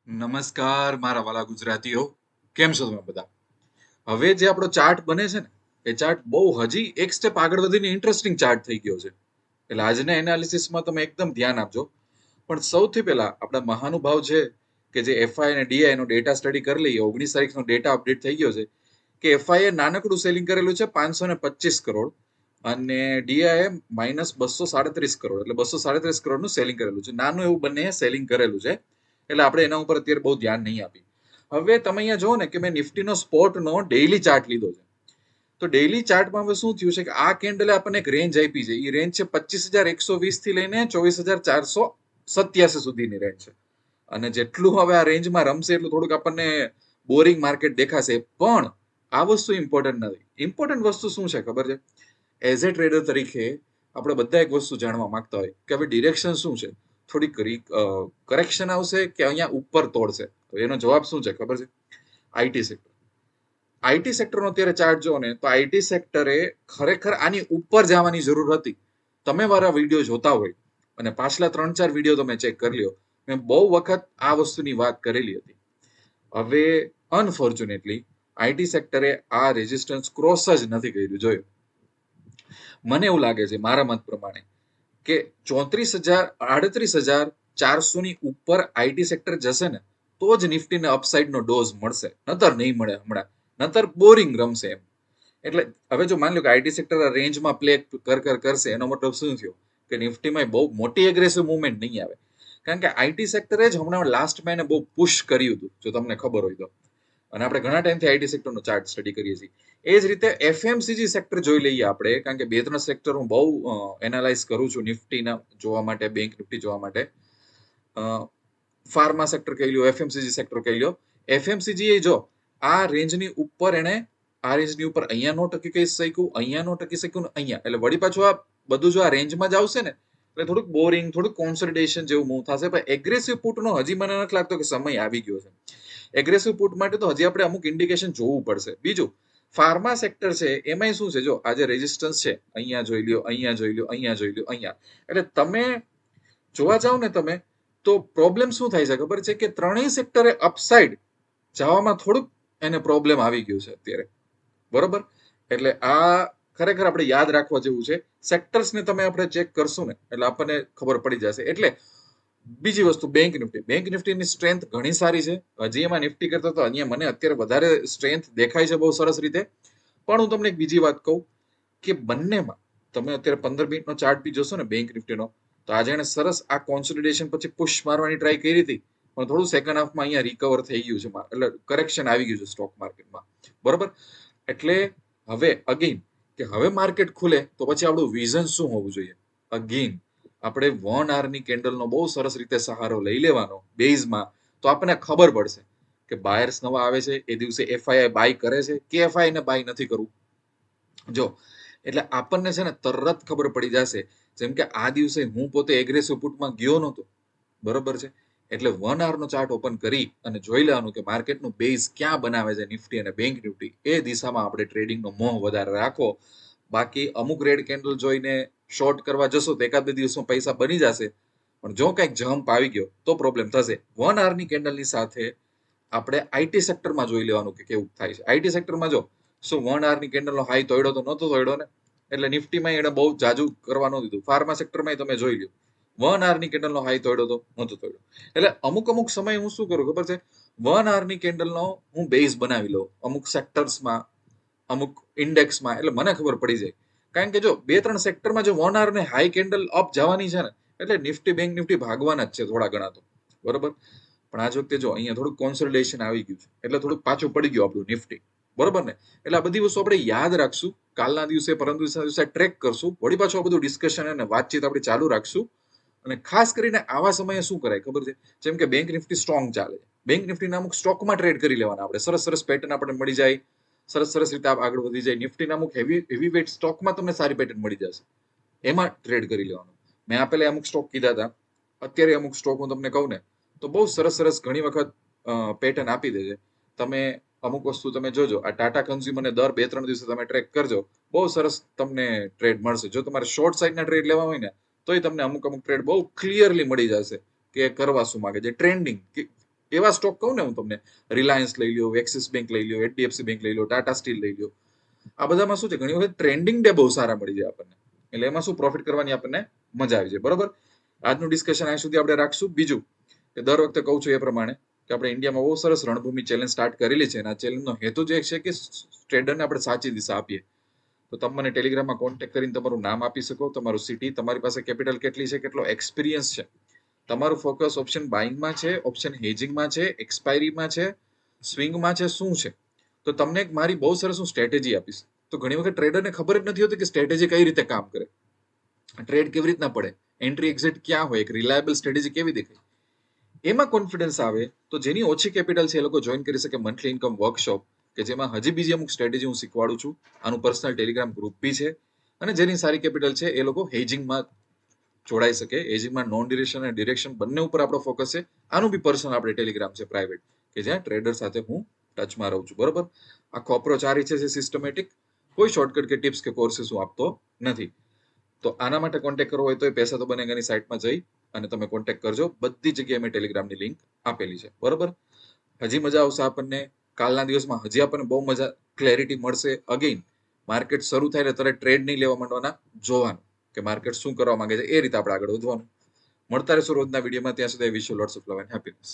નમસ્કાર મારા વાલા ગુજરાતીઓ, કેમ છો તમે બધા? હવે જે આપણો ચાર્ટ બને છે ને, એ ચાર્ટ બહુ હજી એક સ્ટેપ આગળ વધીને ઇન્ટરેસ્ટિંગ ચાર્ટ થઈ ગયો છે. એટલે આજના એનાલિસિસમાં તમે એકદમ ધ્યાન આપજો. પણ સૌથી પહેલા આપણા મહાનુભાવ છે કે જે એફઆઈ અને ડીઆઈ નો ડેટા સ્ટડી કરી લઈએ. 19 તારીખનો ડેટા અપડેટ થઈ ગયો છે કે એફઆઈ એ નાનકડું સેલિંગ કરેલું છે 525 કરોડ અને ડીઆઈ -237 કરોડ, એટલે 237 કરોડનું સેલિંગ કરેલું છે. નાનું એવું બંને સેલિંગ કરેલું છે, એટલે આપણે એના ઉપર અત્યારે બહુ ધ્યાન નહીં આપી. હવે તમે અહીંયા જુઓ ને કે મેં નિફ્ટીનો સ્પોટનો ડેઇલી ચાર્ટ લીધો છે. તો ડેઇલી ચાર્ટમાં હવે શું થયું છે કે આ કેન્ડલે આપણને એક રેન્જ આપી છે. એ રેન્જ છે 25,120 થી લઈને 24,487 સુધીની રેન્જ છે. અને જેટલું હવે આ રેન્જમાં રમશે એટલું થોડુંક આપણને બોરિંગ માર્કેટ દેખાશે. પણ આ વસ્તુ ઇમ્પોર્ટન્ટ નથી. ઇમ્પોર્ટન્ટ વસ્તુ શું છે ખબર છે? એઝ એ ટ્રેડર તરીકે આપણે બધા એક વસ્તુ જાણવા માંગતા હોય કે હવે ડિરેક્શન શું છે. થોડીક કરેક્શન આવશે કે અહીંયા ઉપર તોડશે? તો એનો જવાબ શું છે ખબર છે? IT sector. આઈટી સેક્ટરનો અત્યારે ચાર્ટ જો ને, તો આઈટી સેક્ટરે ખરેખર આની ઉપર જવાની જરૂર હતી. તમે મારા વિડીયો જોતા હોય અને પાછલા 3-4 વિડીયો તમે ચેક કરી લ્યો, મેં બહુ વખત આ વસ્તુની વાત કરેલી હતી. હવે અનફોર્ચ્યુનેટલી આઈટી સેક્ટરે આ રેઝિસ્ટન્સ ક્રોસ જ નથી કર્યું. જોયું, મને એવું લાગે છે મારા મત પ્રમાણે કે 38,000 ની ઉપર આઈટી સેક્ટર જશે ને તો જ નિફ્ટીને અપસાઇડનો ડોઝ મળશે, નતર નહીં મળે. હમણાં નતર બોરિંગ રમશે એમ. એટલે હવે જો માની લો કે આઈટી સેક્ટર રેન્જમાં પ્લે કરશે, એનો મતલબ શું થયો કે નિફ્ટીમાં બહુ મોટી એગ્રેસિવ મુવમેન્ટ નહીં આવે. કારણ કે આઈટી સેક્ટરે જ હમણાં લાસ્ટમાં એને બહુ પુશ કર્યું હતું, જો તમને ખબર હોય તો. અને આપણે ઘણા ટાઈમથી આઈટી સેક્ટરનો ચાર્ટ સ્ટડી કરીએ છીએ. એ જ રીતે એફએમસીજી સેક્ટર જોઈ લઈએ આપણે, કારણ કે 2-3 સેક્ટર હું બહુ એનાલાઇઝ કરું છું નિફ્ટીના જોવા માટે, બેંક નિફ્ટી જોવા માટે. ફાર્મા સેક્ટર કહી લો, એફએમસીજી સેક્ટર કહી લો. એફએમસીજી જો આ રેન્જની ઉપર એને આ રેન્જની ઉપર અહીંયા નો ટકી કહી શક્યું, અહીંયા નો ટકી શક્યું ને અહીંયા. એટલે વળી પાછું આ બધું જો આ રેન્જમાં જ આવશે ને એટલે થોડુંક બોરિંગ, થોડુંક કોન્સોલિડેશન જેવું મૂવ થશે. પણ એગ્રેસિવ પુટનો હજી મને નથી લાગતો કે સમય આવી ગયો છે. એગ્રેસિવ પુટ માટે તો હજી આપણે અમુક ઇન્ડિકેશન જોવું પડશે. બીજું ફાર્મા સેક્ટર છે, એમાંય શું છે, જો આજે રેઝિસ્ટન્સ છે, અહીંયા જોઈ લ્યો, અહીંયા જોઈ લ્યો, અહીંયા જોઈ લ્યો, અહીંયા. એટલે તમે જોવા જાવ ને તમે તો પ્રોબ્લેમ શું થાય છે ખબર છે કે ત્રણેય સેક્ટરે અપસાઇડ જવામાં થોડુંક એને પ્રોબ્લેમ આવી ગયું છે અત્યારે. બરોબર? એટલે આ ખરેખર આપણે યાદ રાખવા જેવું છે. સેક્ટર્સને તમે આપણે ચેક કરશું ને એટલે આપણને ખબર પડી જશે. એટલે બીજી વસ્તુ બેંક નિફ્ટી. બેંક નિફ્ટીની સ્ટ્રેન્થ ઘણી સારી છે. હજી એમાં નિફ્ટી કરતા તો અહીંયા મને અત્યારે વધારે સ્ટ્રેન્થ દેખાય છે બહુ સરસ રીતે. પણ હું તમને એક બીજી વાત કહું કે બંનેમાં તમે અત્યારે 15 મિનિટનો ચાર્ટ બી જોશો ને બેંક નિફ્ટીનો, તો આજે એને સરસ આ કોન્સોલિડેશન પછી પુશ મારવાની ટ્રાય કરી હતી. પણ થોડું સેકન્ડ હાફમાં અહીંયા રિકવર થઈ ગયું છે, એટલે કરેક્શન આવી ગયું છે સ્ટોક માર્કેટમાં. બરોબર? એટલે હવે અગેન કે હવે માર્કેટ ખુલે તો પછી આપણું વિઝન શું હોવું જોઈએ? અગેન આપણે 1 આવરની કેન્ડલનો બહુ સરસ રીતે સહારો લઈ લેવાનો બેઝમાં, તો આપણને ખબર પડશે કે બાયર્સ નવા આવે છે, એ દિવસે એફઆઈઆઈ બાય કરે છે કે એફઆઈ ને બાય નથી કરવું. જો એટલે આપણને છે ને તરત ખબર પડી જશે. જેમ કે આ દિવસે હું પોતે એગ્રેસિવ પુટમાં ગયો નહોતો, બરોબર છે? એટલે 1 આવરનો ચાર્ટ ઓપન કરી અને જોઈ લેવાનું કે માર્કેટનું બેઝ ક્યાં બનાવે છે નિફ્ટી અને બેંક નિફ્ટી. એ દિશામાં આપણે ટ્રેડિંગનો મોહ વધારે રાખો. બાકી અમુક રેડ કેન્ડલ જોઈને શોર્ટ કરવા જશો તો એકાદ બે દિવસમાં પૈસા બની જશે. પણ જો કંઈક જમ્પ આવી ગયો તો પ્રોબ્લેમ થશે. 1 આવરની કેન્ડલની સાથે આપણે આઈટી સેક્ટરમાં જોઈ લેવાનું કે કેવું થાય છે. આઈટી સેક્ટરમાં જો શું 1 આવરની કેન્ડલનો હાઈ તોડ્યો તો નહોતો તોડ્યો ને, એટલે નિફ્ટીમાં એને બહુ જાજુ કરવાનું દીધું. ફાર્મા સેક્ટરમાં તમે જોઈ લ્યો 1 આવરની કેન્ડલનો હાઈ તોડ્યો તો નહોતો તોડ્યો. એટલે અમુક સમય હું શું કરું ખબર છે? 1 આવરની કેન્ડલનો હું બેઝ બનાવી લઉં અમુક સેક્ટર્સમાં, અમુક ઇન્ડેક્સમાં. એટલે મને ખબર પડી જાય. કારણ કે જો 2-3 સેક્ટરમાં જો 1 આવરને હાઈ કેન્ડલ અપ જવાની છે ને, એટલે નિફ્ટી બેંક નિફ્ટી ભાગવાના જ છે થોડા ઘણા તો. બરોબર? પણ આ વખતે જો અહીંયા થોડુંક કોન્સોલિડેશન આવી ગયું છે, એટલે થોડુંક પાછું પડી ગયું આપણું નિફ્ટી. બરોબર ને? એટલે આ બધી વસ્તુ આપણે યાદ રાખશું. કાલના દિવસે, પરમ દિવસે ટ્રેક કરશું. વળી પાછું આ બધું ડિસ્કશન અને વાતચીત આપણે ચાલુ રાખશું. અને ખાસ કરીને આવા સમયે શું કરાય ખબર છે? જેમ કે બેંક નિફ્ટી સ્ટ્રોંગ ચાલે, બેંક નિફ્ટીના અમુક સ્ટોકમાં ટ્રેડ કરી લેવાના. આપણે સરસ પેટર્ન આપણને મળી જાય, સરસ રીતે આગળ વધી જાય. નિફ્ટીના અમુક હેવી વેટ સ્ટોકમાં તમને સારી પેટર્ન મળી જશે, એમાં ટ્રેડ કરી લેવાનું. મેં આપેલા અમુક સ્ટોક કીધા હતા, અત્યારે અમુક સ્ટોક હું તમને કહું ને તો બહુ સરસ ઘણી વખત પેટર્ન આપી દે છે. તમે અમુક વસ્તુ તમે જોજો, આ ટાટા કન્ઝ્યુમરને દર 2-3 દિવસે તમે ટ્રેક કરજો, બહુ સરસ તમને ટ્રેડ મળશે. જો તમારે શોર્ટ સાઇડના ટ્રેડ લેવા હોય ને તોય તમને અમુક ટ્રેડ બહુ ક્લિયરલી મળી જશે કે કરવા શું માંગે છે. ટ્રેન્ડિંગ એવા સ્ટોક કહું ને હું તમને, રિલાયન્સ લઈ લો, એક્સિસ બેંક લઈ લો, એચડીએફસી બેંક લઈ લો, ટાટા સ્ટીલ લઈ લો. આ બધામાં શું છે, ઘણી વખત ટ્રેન્ડિંગ ડે બહુ સારા મળી જાય આપણને, એટલે એમાં શું પ્રોફિટ કરવાની આપણને મજા આવી જાય. બરોબર, આજનું ડિસ્કશન અહીં સુધી આપણે રાખશું. બીજું કે દર વખતે કહું છું એ પ્રમાણે કે આપણે ઇન્ડિયામાં બહુ સરસ રણભૂમિ ચેલેન્જ સ્ટાર્ટ કરેલી છે, અને આ ચેલેન્જનો હેતુ જ એક છે કે ટ્રેડરને આપણે સાચી દિશા આપીએ. તો તમે મને ટેલિગ્રામમાં કોન્ટેક્ટ કરીને તમારું નામ આપી શકો, તમારું સિટી, તમારી પાસે કેપિટલ કેટલી છે, કેટલો એક્સપિરિયન્સ છે, તમારું ફોકસ ઓપ્શન બાઇંગમાં છે, ઓપ્શન હેજિંગમાં છે, એક્સપાયરીમાં છે, સ્વિંગમાં છે, શું છે. તો તમને એક મારી બહુ સરસ હું સ્ટ્રેટેજી આપીશ. તો ઘણી વખત ટ્રેડરને ખબર જ નથી હોતી કે સ્ટ્રેટેજી કઈ રીતે કામ કરે, ટ્રેડ કેવી રીતના પડે, એન્ટ્રી એક્ઝિટ ક્યાં હોય, એક રિલાયબલ સ્ટ્રેટેજી કેવી દેખાય. એમાં કોન્ફિડન્સ આવે તો જેની ઓછી કેપિટલ છે એ લોકો જોઈન કરી શકે મંથલી ઇન્કમ વર્કશોપ, કે જેમાં હજી બીજી અમુક સ્ટ્રેટેજી હું શીખવાડું છું. આનું પર્સનલ ટેલિગ્રામ ગ્રુપ બી છે. અને જેની સારી કેપિટલ છે એ લોકો હેજિંગમાં જોડાઈ શકે. હેજિંગમાં નોન ડિરેક્શન અને ડિરેક્શન બંને ઉપર આપણો ફોકસ છે. આનું બી પર્સનલ આપણે ટેલિગ્રામ છે પ્રાઇવેટ, કે જ્યાં ટ્રેડર સાથે હું ટચમાં રહું છું. બરોબર, આખો અપ્રોચ આ રીતે છે સિસ્ટમેટિક, કોઈ શોર્ટકટ કે ટિપ્સ કે કોર્सेस હું આપતો નથી. તો આના માટે કોન્ટેક્ટ કરવો હોય તો પૈસા તો બનેગાની સાઇટમાં જઈ અને તમે કોન્ટેક્ટ કરજો. બધી જગ્યાએ મેં ટેલિગ્રામની લિંક આપેલી છે. બરોબર, હજી મજા આવશે આપણને. કાલના દિવસમાં હજી આપણને બહુ મજા ક્લેરિટી મળશે. અગેઇન માર્કેટ શરૂ થાય એટલે તરત ટ્રેડ નહીં લેવા માંડવાના, જોવાનું કે માર્કેટ શું કરવા માંગે છે, એ રીતે આપણે આગળ વધવાનું. મળતા રહેશું રોજના વિડીયોમાં. ત્યાં સુધી wish you lots of love and happiness.